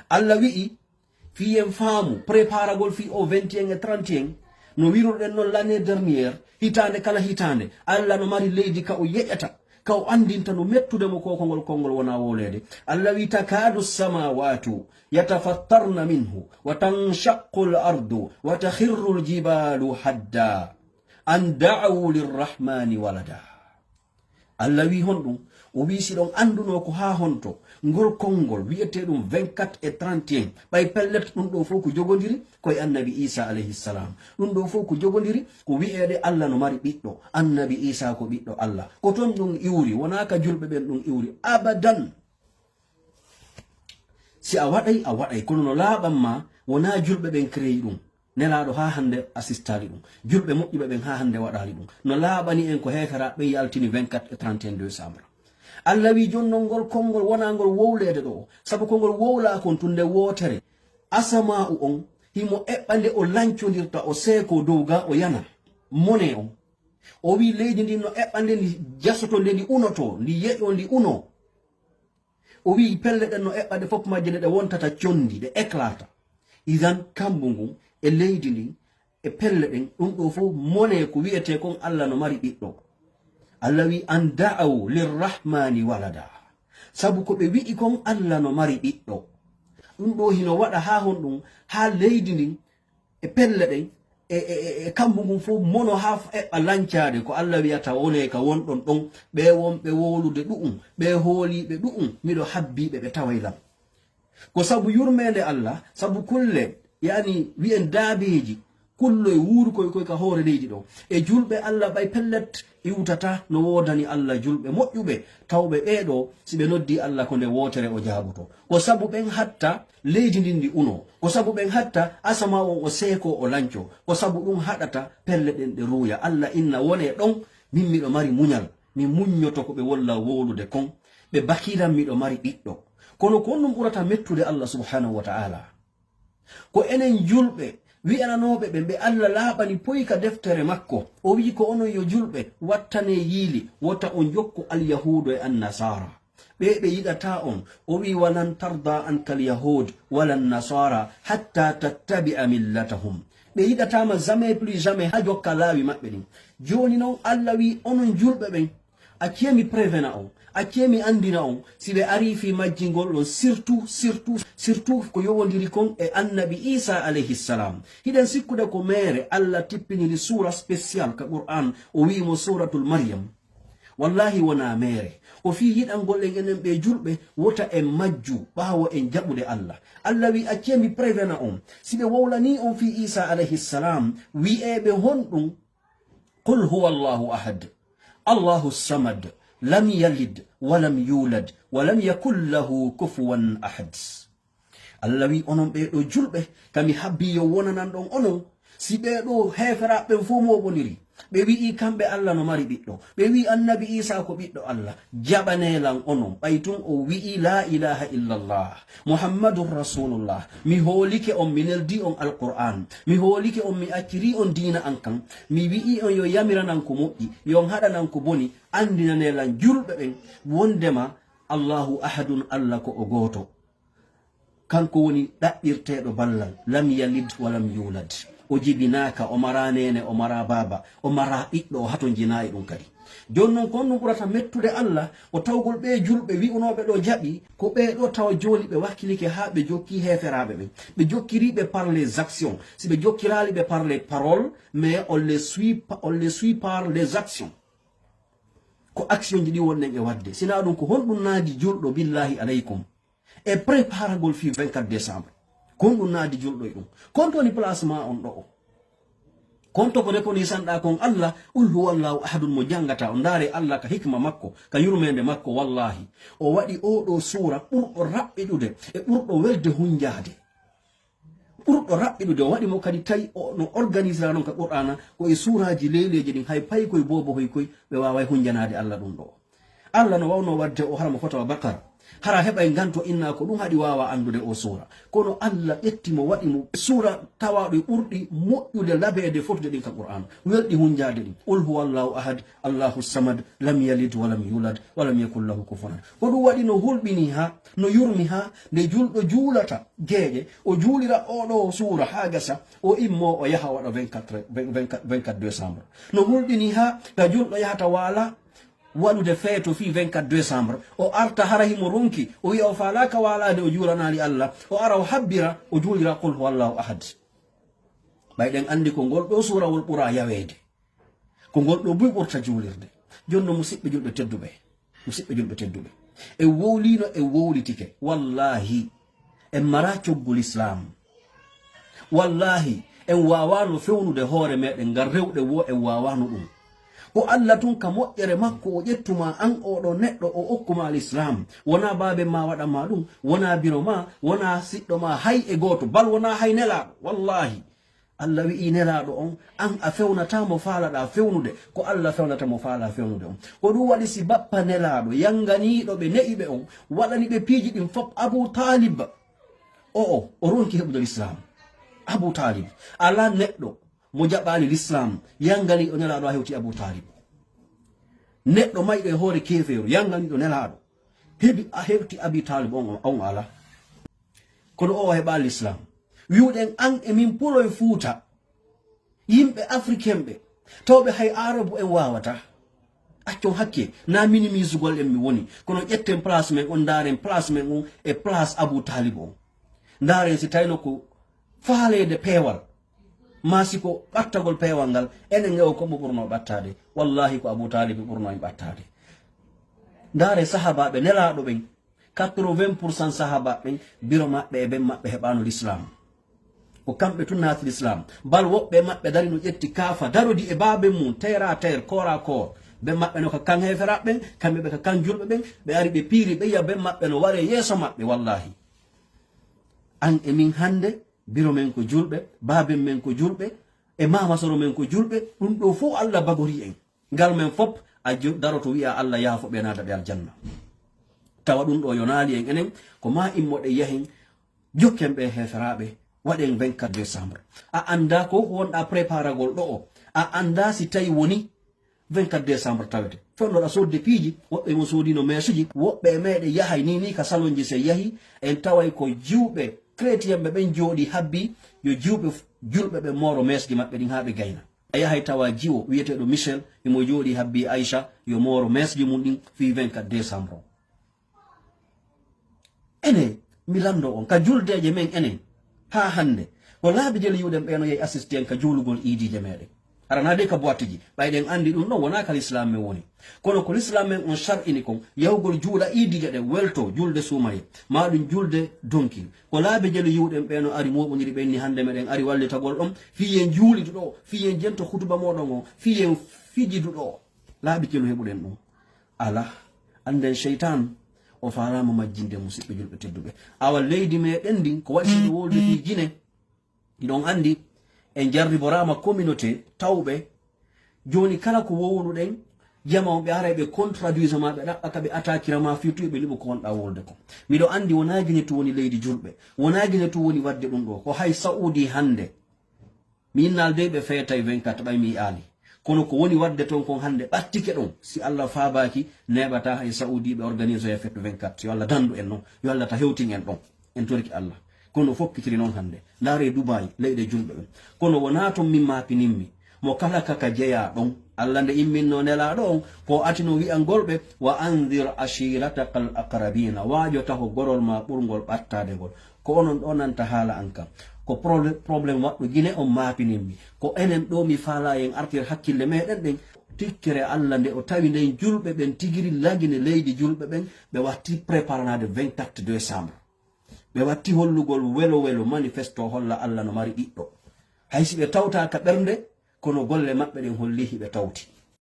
Allah wi'i fiyen faamu préparagol fi o 21 et 31 no wiruɗen non l'année dernière hitande kala hitande Allah no mari leydi ka o yeƴata ka o andinta no mettude mo kokongol kongol wona wolede. Allah wi takadu samawatu yatafattarna minhu wa tanshaqqu al-ardu wa takhirru al-jibalu hadda an da'u lirrahmani walada. Allah wi honɗum o wi siɗon anduno ko ha honto ngol kongol wi'ete ɗum 24 et 31 ɓay pellet ɗum ɗo fof ko jogodiri koye annabi Isa alayhi salam. ɗum ɗo fof ko jogodiri ko wi'ede Allah no mari ɓiɗɗo, annabi Isa ko ɓiɗɗo Allah. ko ton ɗum iwri wona ka julɓe ɓen ɗum iwri abadan. si a waɗay kono no laaɓanma wona julɓe ɓen créyi ɗum. nelaɗo ha hande assistali ɗum, julɓe moƴƴuɓe ɓen ha hande waɗali ɗum. no laaɓani en ko hefera ɓe yaltini 24 et 31 décembre. Allah wi jonnon ngol kongol wona ngol wowlede ɗo, sabu kongol wowla kon tunde wotere. asama'u on himo eɓɓande o lancodirta o seeko dow ga o yana mone on. o wi leydi ndi no eɓɓande ndi jasoto nde ndi unoto ndi yeƴo ndi uno. o wi pelle ɗen no eɓɓande fof majje nde ɗe wontata condi ɗe éclata. idan kambu ngun e leydi ndi e pelle ɗen ɗum ɗo fof mone ko wi'ete kon Allah no mari ɓiɗɗo. Allah wi an da'aw lirrahmani walada, sabu ko ɓe wi'i kon Allah no mari ɓiɗɗo. ɗum ɗo hino waɗa ha hon ɗum ha leydi ndin e pelle ɗen e kambu ngun fof mono ha eɓɓa lancade ko Allah wiyata wone ka wonɗon ɗon ɓe wonɓe wolude ɗu'um ɓe hooliɓe ɗu'um miɗo habbiɓe ɓe tawaylam. ko sabu yurmede Allah, sabu kulle yani wi'en daabeji kullo e wuuri koy ka hoore leydi ɗo e julɓe Allah ɓay pellet iwtata no wodani Allah julɓe moƴƴuɓe tawɓe ɓeɗo si ɓe noddi Allah ko nde wotere o jaabuto. ko sabu ɓen hatta leydi ndin ndi uno, ko sabu ɓen hatta asama on o seeko o lanco, ko sabu ɗum haɗata pelle ɗen ɗe ruuya. Allah inna wone ɗon min miɗo mari muñal, min muññoto ko ɓe wolla wolude kon, ɓe bakiran miɗo mari ɓiɗɗo. kono ko ɗum ɓurata mettude Allah subhanahu wa ta'ala ko enen julɓe wi'ananoɓe ɓe Allah laaɓani poyka deftere makko o wi ko onon yo julɓe wattane yiili wota on jokku alyahudu e annasara. ɓe yiɗata on. o wi walan tarda anka alyahud wala nasara hatta tattabi'a millatahum. ɓe yiɗatama jamais plus jamais ha jokka laawi maɓɓe ɗin. joni noon Allah wi onon julɓe ɓen accemi prévena on, accemi andina on si ɓe ari fi majjingol ɗon surtout ko yowodiri kon e annabi Isa alayhi salam. hiɗen sikkude ko mere Allah tippiniri sura spécial ka Qur'an o wimo suratul Maryam. wallahi wona mere o fi yiɗangol en enen ɓe julɓe wota en majju ɓawo en jaɓude Allah. Allah wi accemi prévena on si ɓe wowlani on fi Isa alayhi salam wi'eɓe honɗum qul huwa Allahu ahad Allahu samad lam yalid walam yulad walam yakul lahu kufuwan ahad. Allah wi onon ɓeɗo julɓe kami habbi yo wonanan ɗon onon si ɓeɗo heferaɓe fo moɓodiri ɓe wi'i kamɓe Allah no mari ɓiɗɗo, ɓe wi annabi Isa ko ɓiɗɗo Allah, jaɓanelan onon ɓaytun o wi'i la ilaha illallah muhammadun rasulullah. mi hoolike on, mi neldi on alqur'an, mi hoolike on, mi acciri on diina an kan, mi wi'i on yo yamiranan ko moƴƴi, yon haɗanan ko boni, andinanelan julɓe ɓen wondema Allahu ahadun Allah ko o goto, kanko woni ɗaɓɓirteɗo ballal, lam yalid walam yulad. o jibinaka, o mara nene, o mara baba, o mara ɓiɗɗo, o hato jinayi ɗum kadi. joni noon kon ɗum ɓurata mettude Allah o tawgol ɓe julɓe wi'unoɓe ɗo jaɓi ko ɓeɗo tawa joni ɓe wakkilike ha ɓe jokki heferaɓe ɓe, ɓe jokkiriɓe par les actions. si ɓe jokkiraliɓe par les paroles, mais on les suit par les actions. ko action ji ɗi wonnen e wadde, sina ɗum ko honɗum naadi julɗo billahi aleykum e préparagol fi 24 décembre. kon ɗum naadi julɗo e ɗum. kon to woni placement on ɗo o, kon to ko rekonisanɗa kon Allah ul huwallahu ahadun mo jangata o ndaare Allah ka hikma makko ka yurmede makko. wallahi o waɗi oɗo sura ɓurɗo raɓɓiɗude e ɓurɗo welde hunjade, ɓurɗo raɓɓiɗude. o waɗi mo kadi tawi no organisera noon ka qur'ana ko e suraji leyleji ɗin hay pay koye bobo hoy koy ɓe waway hunjanade Allah ɗum ɗo. Allah no wawno wadde o haramo fotawa bakara hara heɓa e ganto inna ko ɗum haɗi wawa andude o sura kono Allah ƴettimo waɗimo sura tawaɗo e ɓurɗi moƴƴude labede fotude ɗin ka qur'an welɗi hunjade ɗin qul huwa allahu ahad allahu samad lam yalid walam yulad walam yakul lahu kufuwan ko ɗum waɗi no hulɓini ha no yurmi ha nde julɗo juulata jeeƴe o juulira oɗo sura ha gasa o immo o yaha waɗa 24 décembre no hulɗini ha ka julɗo yahata waala waɗude feeto fi 24 décembre o arta hara himo ronki o wiya o falaka walade o juulanali Allah o ara o habbira o juulira qul huwallahu ahad ɓayɗen andi ko ngol ɗo surawol ɓura yawede ko ngol ɗo buy ɓurta juulirde jonno musidɓe julɓe tedduɓe e wowlino e wowlitike wallahi en mara coggol islam wallahi en wawano fewnude hoore meɗen ngar rewɗe wo en wawano ɗum ko Allah tun ka moƴƴere makko o ƴettuma an oɗo neɗɗo o okkuma al islam wona babe ma waɗanma ɗum wona biro ma wona siɗɗo ma hay e goto bal wona hay nelaɗo wallahi Allah wi'i nelaɗo on an a fewnatamo faalaɗa fewnude ko Allah fewnatamo faala fewnude on ko ɗum waɗi si bappa nelaɗo yanganiɗo ɓe ne'iɓe on waɗani ɓe piiji ɗin fop Abu Talib o ronki heɓude l'islam Abu Talib ala neɗɗo mo jaɓani l'islam yangani o nelaɗo a hewti Abu Talib neɗɗo mayɗo e hoore kefeero yanganiɗo nelaɗo heɓi a hewti Abi Talib on ala kono o heɓa l'islam wiwɗen an e min pulo e Fuuta yimɓe africain ɓe tawɓe hay arabu en wawata accon hakke na minimisugol en mi woni kono ƴetten place men on daren place men on e place Abu Talib on daren si tawino ko faalede peewal masi ko ɓattagol peewal ngal enen ngewo komo ɓurno ɓattade wallahi ko Abu Talib ɓurno en ɓattade dare sahabaɓe nelaɗo ɓen 80% sahaba ɓen biro maɓɓe e ɓen maɓɓe heɓano l'islam ko kamɓe tun naati l'islam bal woɓɓe maɓɓe dari no ƴetti kaafa darodi e baben mum terre à terre corps à corps ɓe maɓɓe no ka kan heferaɓe ɓen kamɓe ɓe ka kan julɓe ɓen ɓe ari ɓe piiri ɓe yiya ɓen maɓɓe no ware yeeso maɓɓe wallahi an e min hande biro men ko julɓe baben men ko julɓe e mamasoro men ko julɓe ɗum ɗo fof Allah bagori en ngal men fop a daroto wiya Allah yaafo ɓe naada ɓe aljanna tawa ɗum ɗo yonali en enen ko ma immoɗe yahen jokken ɓe heferaɓe waɗen 24 décembre a anda ko wonɗa préparagol ɗo o a anda si tawi woni 24 décembre tawete fewnoɗa sodde piiji woɓɓe mo soodino mesuji woɓɓe e meɗe yahay ni ka salonji se yahi en taway ko jiwɓe chrétien ɓe ɓen jooɗi habbi yo jiwɓe julɓe ɓe moro mesji maɓɓe ɗin ha ɓe gayna a yahay tawa jiwo wiyeteɗo Michel imo jooɗi habbi Aïcha yo moro mesji mum ɗin fi 24 décembre ene mi lando on ka juldeje men enen ha hande ko laabi jeli yuɗen ɓeno yehi assiste en ka juulugol iidije meɗen aranade ka boitiji ɓayɗen andi ɗum ɗon wona ka l'islam men woni kono ko l'islam men on shar'ini kon yahugol juuɗa iidije ɗen welto julde sumaye maɗum julde donkil ko laabi jeli yuɗen ɓeno ari moɓodiri ɓenni hande meɗen ari wallitagol ɗon fiyen juulidu ɗo fiyen jento hutuba moɗon o fiyen fijidu ɗo laabi jelu heɓuɗen ɗum ala anden cheytan o farama majjinde musidɓe julɓe tedduɓe awa leydi meɗen ndin ko waɗi ɗo wolde fi jine ɗiɗon andi en jarriborama communauté tawɓe joni kala ko wowluɗen jama ɓe ara ɓe contraduise ma ɓe ɗaɓɓaka ɓe attaquirama firtuɓe ɓe liɓo ko wonɗa wolde ko miɗo andi wona guine to woni leydi julɓe wona guine to woni wadde ɗum ɗo ko hay saudi hande mi innalde ɓe feetay 24 ɓay mi ali kono ko woni wadde ton kon hande ɓattike ɗon si Allah faabaki neɓata hay saudi ɓe organise e fetto 24 yo Allah dandu en noon yo Allah ta hewtin en ɗon en torki Allah kono fokkitiri noon hande ndaare Dubai leyɗe julɓe ɓen kono wona ton min mapininmi mo kala kaka jeeya ɗon Allah nde imminno nelaɗo on ko atino wi'angolɓe wa andir ashirataka al aqrabina waajota ko gorol ma ɓurgol ɓattadegol ko onon ɗo nanta haala an kam ko probléme waɗɗo guine on mapininmi ko enen ɗo mi faala en artir hakkille meɗen ɗen tikkere Allah nde o tawi nden julɓe ɓen tigiri lagine leydi julɓe ɓen ɓe watti préparanade 24 décembre ɓe watti hollugol welo welo manifesto holla Allah no mari ɗiɗɗo haysi ɓe tawta ka ɓernde kono golle maɓɓe ɗen hollihi ɓe tawti